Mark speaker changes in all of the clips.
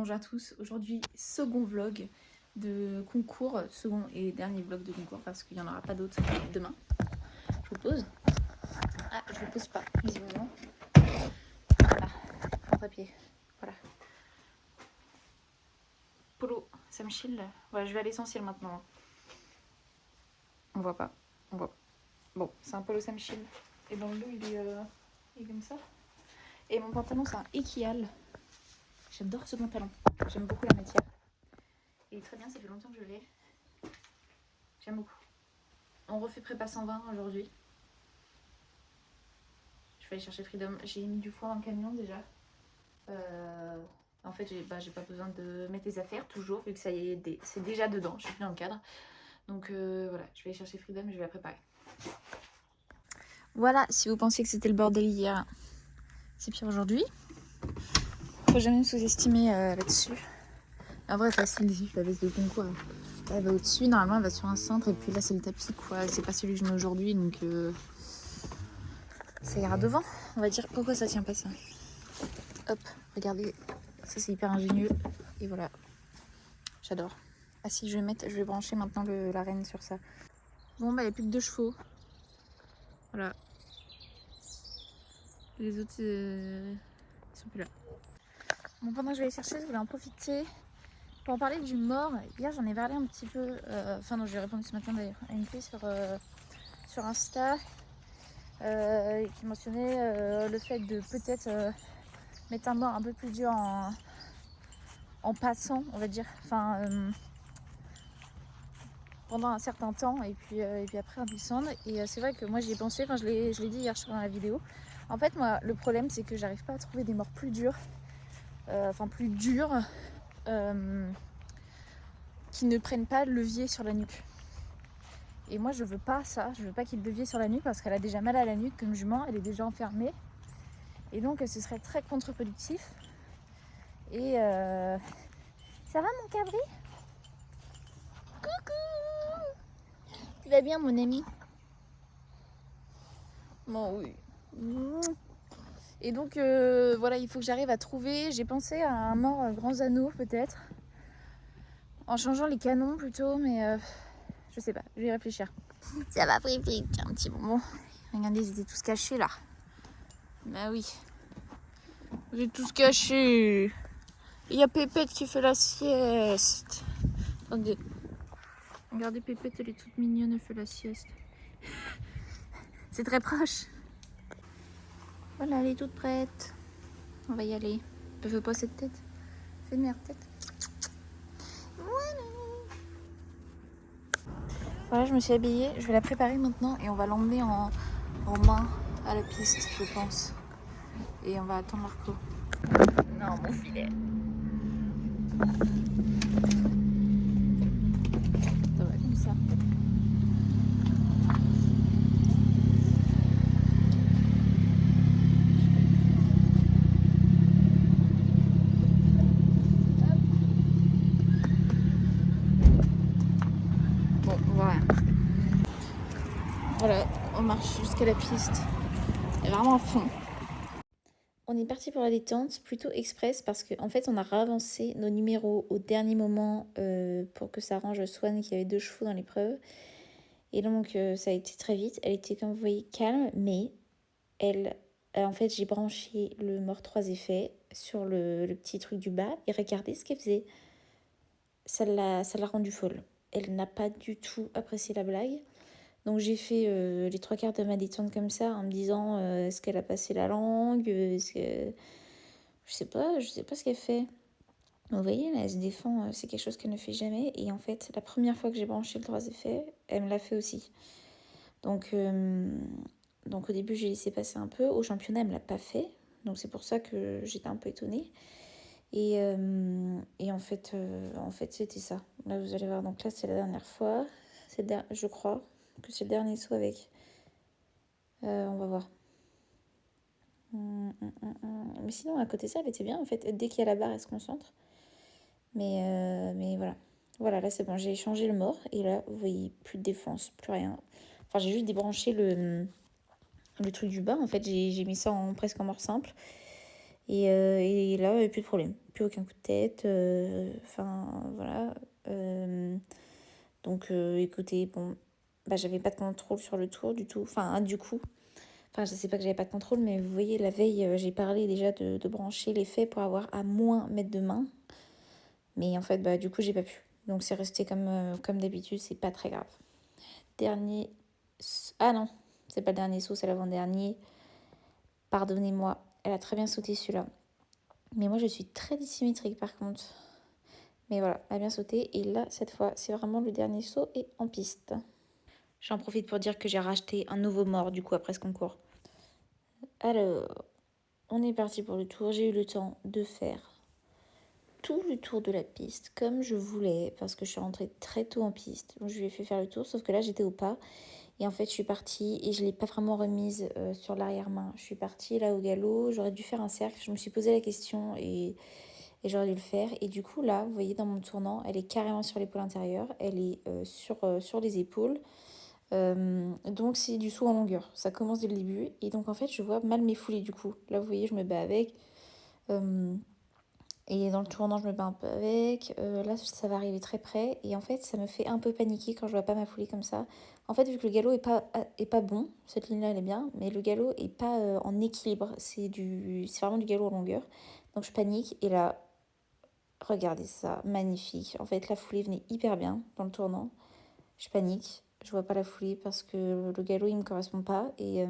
Speaker 1: bonjour à tous. Aujourd'hui, second vlog de concours, second et dernier vlog de concours parce qu'il n'y en aura pas d'autres demain. Je vous pose. Ah, je ne pose pas, visiblement. Voilà, en papier. Voilà. Polo, Sam Chill. Voilà, je vais à l'essentiel maintenant. On voit pas. On voit pas. Bon, c'est un polo Sam Chill. Et dans le dos, il est comme ça. Et mon pantalon, c'est un Equial. J'adore ce pantalon. J'aime beaucoup la matière. Il est très bien, ça fait longtemps que je l'ai. J'aime beaucoup. On refait prépa 120 aujourd'hui. Je vais aller chercher Freedom. J'ai mis du foin dans le camion déjà. En fait, j'ai pas besoin de mettre les affaires toujours, vu que ça y est, c'est déjà dedans. Je suis plus dans le cadre. Donc voilà, je vais aller chercher Freedom et je vais la préparer. Voilà, si vous pensiez que c'était le bordel hier, c'est pire aujourd'hui. Faut jamais me sous-estimer là-dessus. En vrai, facile ici, la veste de concours. Elle va au-dessus, normalement elle va sur un centre, et puis là c'est le tapis quoi. C'est pas celui que je mets aujourd'hui, donc ça ira devant, on va dire. Pourquoi ça tient pas ça? Hop, regardez, ça c'est hyper ingénieux. Et voilà, j'adore. Ah si, je vais brancher maintenant la reine sur ça. Bon bah il n'y a plus que 2 chevaux. Voilà. Les autres ils sont plus là. Bon, pendant que je vais aller chercher, je voulais en profiter pour en parler du mort. Hier j'en ai parlé un petit peu, enfin non, j'ai répondu ce matin d'ailleurs à une fille sur Insta qui mentionnait le fait de peut-être mettre un mort un peu plus dur en passant, on va dire, pendant un certain temps, et puis après en descendre. Et c'est vrai que moi j'y ai pensé, je l'ai dit hier soir dans la vidéo. En fait, moi, le problème c'est que j'arrive pas à trouver des morts plus dures, plus dures, qui ne prennent pas le levier sur la nuque. Et moi je veux pas ça, je veux pas qu'il y ait le levier sur la nuque parce qu'elle a déjà mal à la nuque comme jument, elle est déjà enfermée. Et donc ce serait très contre-productif. Et ça va mon cabri? Coucou! Tu vas bien mon ami? Bon oui. Et donc voilà, il faut que j'arrive à trouver. J'ai pensé à un mort grands anneaux peut-être. En changeant les canons plutôt, mais je sais pas, je vais y réfléchir. Ça va pris un petit moment. Regardez, ils étaient tous cachés là. Bah oui. Vous êtes tous cachés. Il y a Pépette qui fait la sieste. Attendez. Regardez Pépette, elle est toute mignonne, elle fait la sieste. C'est très proche. Voilà, elle est toute prête. On va y aller. Je veux pas cette tête. Fais une meilleure tête. Voilà, je me suis habillée. Je vais la préparer maintenant et on va l'emmener en main à la piste, je pense. Et on va attendre Marco. Non, mon filet. Ça va comme ça. Bon, voilà. Voilà, on marche jusqu'à la piste. Et vraiment à fond. On est parti pour la détente, plutôt express, parce qu'en fait, on a ravancé nos numéros au dernier moment pour que ça arrange Swan qui avait 2 chevaux dans l'épreuve. Et donc, ça a été très vite. Elle était, comme vous voyez, calme, mais en fait, j'ai branché le mort 3 effets sur le petit truc du bas. Et regardez ce qu'elle faisait. Ça l'a rendue folle. Elle n'a pas du tout apprécié la blague. Donc j'ai fait les 3/4 de ma détente comme ça, en me disant est-ce qu'elle a passé la langue, est-ce que... Je sais pas ce qu'elle fait. Vous voyez, là, elle se défend, c'est quelque chose qu'elle ne fait jamais. Et en fait, la première fois que j'ai branché le 3 effets, elle me l'a fait aussi. Donc au début, j'ai laissé passer un peu. Au championnat, elle me l'a pas fait. Donc c'est pour ça que j'étais un peu étonnée. Et en fait, c'était ça. Là, vous allez voir, donc là, c'est la dernière fois. Je crois que c'est le dernier saut avec. On va voir. Mais sinon, à côté de ça, elle était bien, en fait. Dès qu'il y a la barre, elle se concentre. Mais voilà. Voilà, là, c'est bon. J'ai changé le mort. Et là, vous voyez, plus de défense, plus rien. Enfin, j'ai juste débranché le truc du bas. En fait, j'ai mis ça presque en mort simple. Et là, plus de problème, plus aucun coup de tête. Enfin, voilà. Donc, écoutez, bon, bah, j'avais pas de contrôle sur le tour du tout. Enfin, du coup, enfin, je sais pas que j'avais pas de contrôle, mais vous voyez, la veille, j'ai parlé déjà de brancher les faits pour avoir à moins mettre de main. Mais en fait, bah, du coup, j'ai pas pu. Donc, c'est resté comme d'habitude, c'est pas très grave. Dernier. Ah non, c'est pas le dernier saut, c'est l'avant-dernier. Pardonnez-moi, elle a très bien sauté celui-là. Mais moi, je suis très dissymétrique par contre. Mais voilà, elle a bien sauté. Et là, cette fois, c'est vraiment le dernier saut et en piste. J'en profite pour dire que j'ai racheté un nouveau mort du coup après ce concours. Alors, on est parti pour le tour. J'ai eu le temps de faire tout le tour de la piste comme je voulais parce que je suis rentrée très tôt en piste. Donc je lui ai fait faire le tour, sauf que là j'étais au pas. Et en fait, je suis partie et je ne l'ai pas vraiment remise sur l'arrière-main. Je suis partie là au galop. J'aurais dû faire un cercle. Je me suis posé la question et j'aurais dû le faire. Et du coup, là, vous voyez, dans mon tournant, elle est carrément sur l'épaule intérieure. Elle est sur les épaules. Donc, c'est du saut en longueur. Ça commence dès le début. Et donc, en fait, je vois mal mes foulées du coup. Là, vous voyez, je me bats avec. Et dans le tournant, je me bats un peu avec. Là, ça va arriver très près. Et en fait, ça me fait un peu paniquer quand je vois pas ma foulée comme ça. En fait, vu que le galop est pas bon, cette ligne-là, elle est bien, mais le galop est pas en équilibre. C'est vraiment du galop en longueur. Donc, je panique. Et là, regardez ça, magnifique. En fait, la foulée venait hyper bien dans le tournant. Je panique. Je vois pas la foulée parce que le galop, il me correspond pas. Et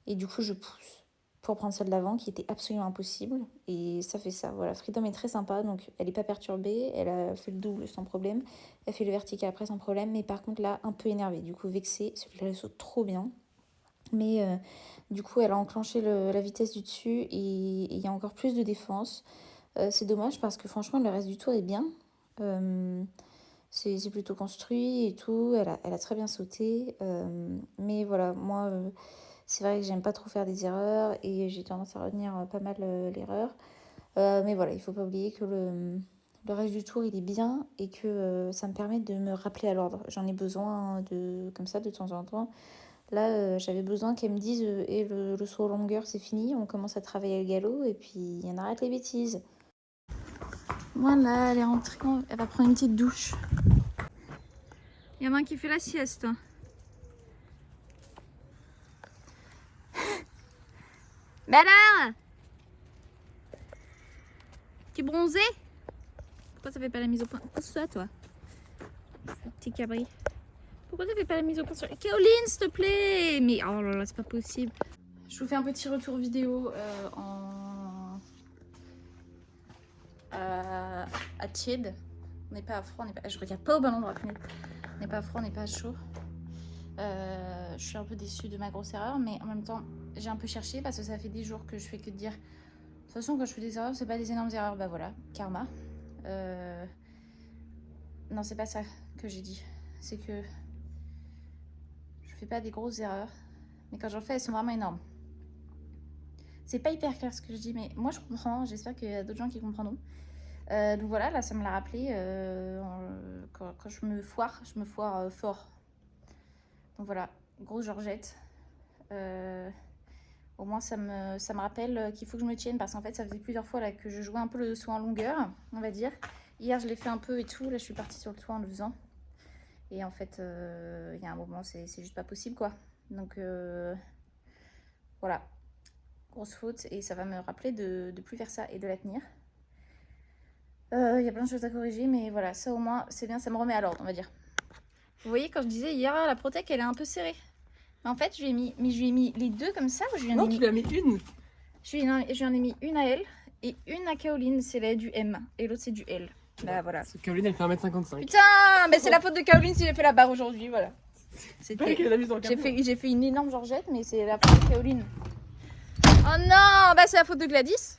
Speaker 1: du coup, je pousse pour prendre celle d'avant qui était absolument impossible. Et ça fait ça. Voilà, Freedom est très sympa. Donc, elle n'est pas perturbée. Elle a fait le double sans problème. Elle fait le vertical après sans problème. Mais par contre, là, un peu énervée. Du coup, vexée. Celui-là, elle saute trop bien. Mais du coup, elle a enclenché la vitesse du dessus. Et il y a encore plus de défense. C'est dommage parce que franchement, le reste du tour est bien. C'est plutôt construit et tout. Elle a très bien sauté. Mais voilà, moi, c'est vrai que j'aime pas trop faire des erreurs et j'ai tendance à retenir pas mal l'erreur. Mais voilà, il faut pas oublier que le reste du tour, il est bien et que ça me permet de me rappeler à l'ordre. J'en ai besoin comme ça de temps en temps. Là, j'avais besoin qu'elle me dise et le saut en longueur, c'est fini. On commence à travailler le galop et puis on arrête les bêtises. Voilà, elle est rentrée. Elle va prendre une petite douche. Il y en a un qui fait la sieste. Mais alors, tu es bronzé? Pourquoi ça fait pas la mise au point? Pose-toi, toi. Petit cabri. Pourquoi ça fait pas la mise au point sur... Caroline, s'il te plaît! Mais oh là là, c'est pas possible. Je vous fais un petit retour vidéo à tiède. On n'est pas à froid, on n'est pas... Je regarde pas au ballon de la fenêtre. On n'est pas à froid, on n'est pas à chaud. Je suis un peu déçue de ma grosse erreur, mais en même temps, j'ai un peu cherché parce que ça fait des jours que je fais que de dire... De toute façon, quand je fais des erreurs, c'est pas des énormes erreurs. Bah voilà, karma. Non, c'est pas ça que j'ai dit. C'est que je fais pas des grosses erreurs, mais quand j'en fais, elles sont vraiment énormes. C'est pas hyper clair ce que je dis, mais moi je comprends. J'espère qu'il y a d'autres gens qui comprendront. Donc voilà, là ça me l'a rappelé. Quand je me foire fort. Donc voilà, grosse Georgette. Au moins ça me rappelle qu'il faut que je me tienne parce qu'en fait ça faisait plusieurs fois là que je jouais un peu le saut en longueur, on va dire. Hier je l'ai fait un peu et tout, là je suis partie sur le toit en le faisant. Et en fait, il y a un moment, c'est juste pas possible, quoi. Donc, voilà. Grosse faute. Et ça va me rappeler de plus faire ça et de la tenir. Il y a plein de choses à corriger, mais voilà, ça au moins, c'est bien, ça me remet à l'ordre, on va dire. Vous voyez, quand je disais hier, la Protec, elle est un peu serrée. Mais en fait, je lui ai mis les deux comme ça. Ou je lui
Speaker 2: non, tu lui as mis une.
Speaker 1: Je lui en ai mis une à elle et une à Caroline, c'est la du M. Et l'autre, c'est du L. Bah voilà.
Speaker 2: Caroline, elle fait 1m55.
Speaker 1: Putain, mais c'est la faute de Caroline si j'ai fait la barre aujourd'hui, voilà. J'ai fait une énorme Georgette, mais c'est la faute de Caroline. Oh non, bah c'est la faute de Gladys.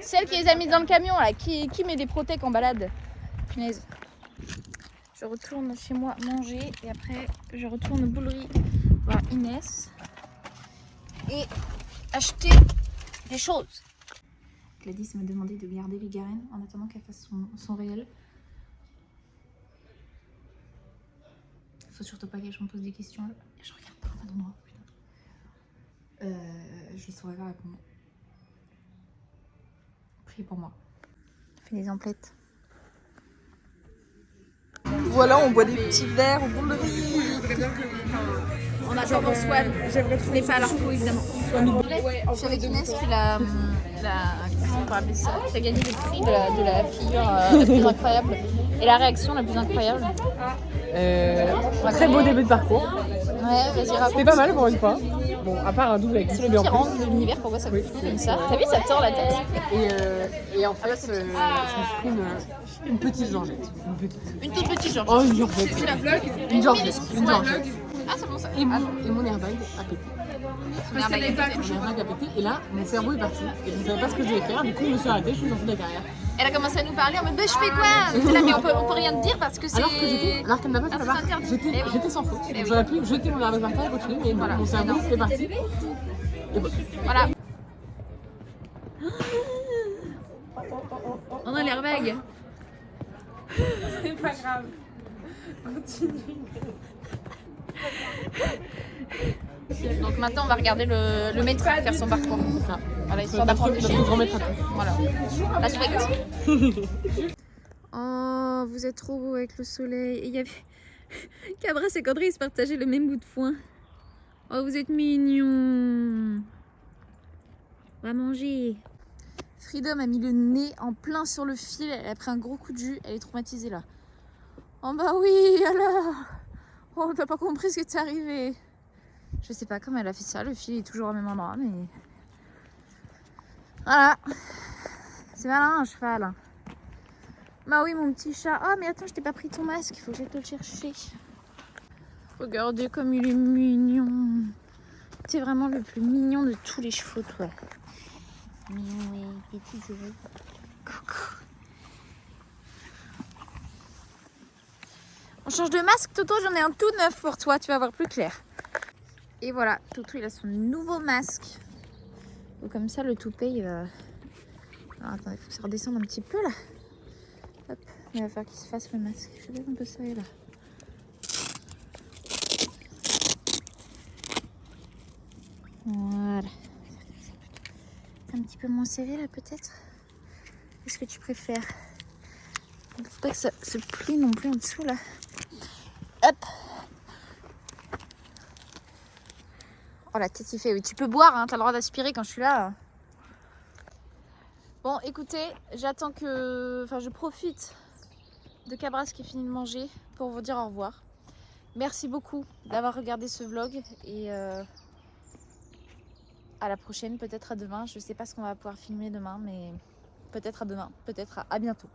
Speaker 1: Celle qui les a mis dans le camion, là. Qui met des protèques en balade. Punaise. Je retourne chez moi manger et après je retourne aux bouleries voir Inès et acheter des choses. Gladys m'a demandé de garder les Garenne en attendant qu'elle fasse son réel. Faut surtout pas que je me pose des questions là. Je regarde pas au bon endroit, putain. Je saurais pas répondre.
Speaker 2: écrit pour moi.
Speaker 1: On fait des emplettes.
Speaker 3: Voilà, on boit des petits verres au bord de riz.
Speaker 1: On attend dans Swan. Je n'ai pas à l'arco évidemment. Je suis avec Inès qui a gagné le prix de la figure la plus incroyable. Et la réaction la plus incroyable.
Speaker 2: Très beau début de parcours.
Speaker 1: Ouais, vas-y, raconte.
Speaker 2: C'était pas mal pour une fois. Bon, à part un double avec
Speaker 1: C'est le pire angle de l'univers, pourquoi ça finit comme ça? T'as vu, ça tord la tête.
Speaker 2: Et en fait, je me suis pris une petite georgette.
Speaker 1: Une toute petite georgette.
Speaker 2: Oh, une georgette.
Speaker 3: C'est la vlog.
Speaker 2: Une georgette. Une georgette.
Speaker 1: Ah, c'est bon ça.
Speaker 2: Et mon airbag a pété.
Speaker 1: Mon airbag a pété.
Speaker 2: Mon airbag a pété. Et là, mon cerveau est parti. Et je ne savais pas ce que je devais faire. Du coup, je me suis arrêtée. Je suis sortie de la carrière.
Speaker 1: Elle a commencé à nous parler en mode bah, je fais quoi? T'es là, mais on peut rien te dire parce que c'est.
Speaker 2: Alors qu'elle n'a pas fait la
Speaker 1: c'est
Speaker 2: marque.
Speaker 1: interdit.
Speaker 2: J'étais sans faute.
Speaker 1: Eh oui.
Speaker 2: J'aurais pu jeter mon airbag par terre et continuer. Mais
Speaker 1: Voilà.
Speaker 2: mon cerveau est parti. Et
Speaker 1: Voilà. On a l'airbag.
Speaker 3: C'est pas grave. Continue.
Speaker 1: Donc maintenant on va regarder le maître faire son parcours.
Speaker 2: C'est ça.
Speaker 1: Voilà, histoire d'apprendre des
Speaker 2: Notre
Speaker 1: choses.
Speaker 2: grand maître à tous.
Speaker 1: Voilà. La suite. Oh, vous êtes trop beau avec le soleil. Et il y avait Cabras et Caudry, ils se partageaient le même bout de foin. Oh, vous êtes mignons. On va manger. Freedom a mis le nez en plein sur le fil. Elle a pris un gros coup de jus. Elle est traumatisée là. Oh bah oui, alors. Oh, t'as pas compris ce qui t'est arrivé. Je sais pas comment elle a fait ça. Le fil est toujours au même endroit, mais... Voilà. C'est malin un cheval. Bah oui, mon petit chat. Oh, mais attends, je t'ai pas pris ton masque. Il faut que j'aille te le chercher. Regardez comme il est mignon. C'est vraiment le plus mignon de tous les chevaux, toi. Mignon, ouais. Des petites oreilles. Coucou. On change de masque, Toto. J'en ai un tout neuf pour toi. Tu vas voir plus clair. Et voilà, Toto, il a son nouveau masque. Donc, comme ça, le toupet, il va... Alors, attends, il faut que ça redescende un petit peu, là. Hop, il va falloir qu'il se fasse le masque. Je sais pas si on peut serrer là. Voilà. Un petit peu moins serré là peut-être. Qu'est-ce que tu préfères? Il ne faut pas que ça se plie non plus en dessous là. Hop. Oh la tête il fait. Oui, tu peux boire, hein, t'as le droit d'aspirer quand je suis là. Bon, écoutez, j'attends que... Enfin, je profite de Cabras qui finit de manger pour vous dire au revoir. Merci beaucoup d'avoir regardé ce vlog et à la prochaine, peut-être à demain. Je sais pas ce qu'on va pouvoir filmer demain, mais peut-être à demain, peut-être à bientôt.